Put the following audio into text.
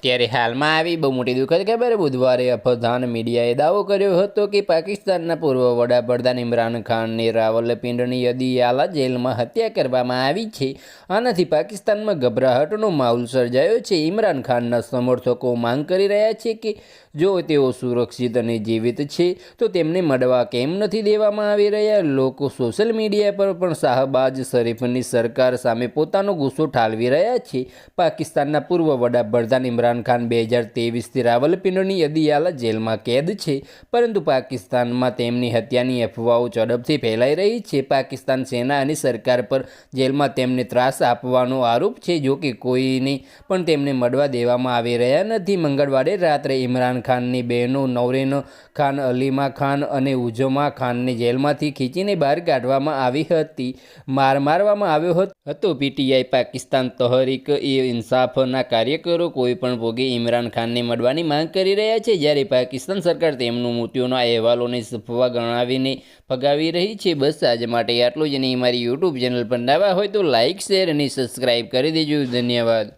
ત્યારે હાલમાં આવી બહુ મોટી દુઃખદ ખબર બુધવારે અફધાન મીડિયાએ દાવો કર્યો હતો કે પાકિસ્તાનના પૂર્વ વડાપ્રધાન ઇમરાન ખાનની રાવલપિંડીની અદિયાલા જેલમાં હત્યા કરવામાં આવી છે। આનાથી પાકિસ્તાનમાં ગભરાહટનો માહોલ સર્જાયો છે। ઇમરાન ખાનના સમર્થકો માંગ કરી રહ્યા છે કે જો તેઓ સુરક્ષિત અને જીવિત છે તો તેમને મળવા કેમ નથી દેવામાં આવી રહ્યા। લોકો સોશિયલ મીડિયા પર પણ શાહબાજ શરીફની સરકાર સામે પોતાનો ગુસ્સો ઠાલવી રહ્યા છે। પાકિસ્તાનના પૂર્વ વડાપ્રધાન ઇમરાન ખાન 2023થી રાવલપિંડીની અદિયાલા જેલમાં કેદ છે, પરંતુ પાકિસ્તાનમાં તેમની હત્યાની અફવાઓ ઝડપથી ફેલાઈ રહી છે। પાકિસ્તાન સેના અને સરકાર પર જેલમાં તેમને ત્રાસ આપવાનો આરોપ છે, જો કે કોઈને પણ તેમને મળવા દેવામાં આવી રહ્યા નથી। મંગળવારે રાત્રે ઇમરાન ખાનની બહેનો નૌરેન ખાન, અલીમા ખાન અને ઉઝ્મા ખાનને જેલમાંથી ખીંચીને બહાર કાઢવામાં આવી હતી, મારવામાં આવ્યો હતો। પીટીઆઈ પાકિસ્તાન તહરીક-એ-ઇન્સાફના કાર્યકરો કોઈપણ ભોગે ઇમરાન ખાનને મળવાની માંગ કરી રહ્યા છે, જ્યારે પાકિસ્તાન સરકાર તેમનું મૃત્યુના અહેવાલોને અફવા ગણાવીને ફગાવી રહી છે। બસ આજ માટે આટલું જ નહીં। મારી યુટ્યુબ ચેનલ પર નવા હોય તો લાઇક, શેર અને સબસ્ક્રાઈબ કરી દેજો। ધન્યવાદ।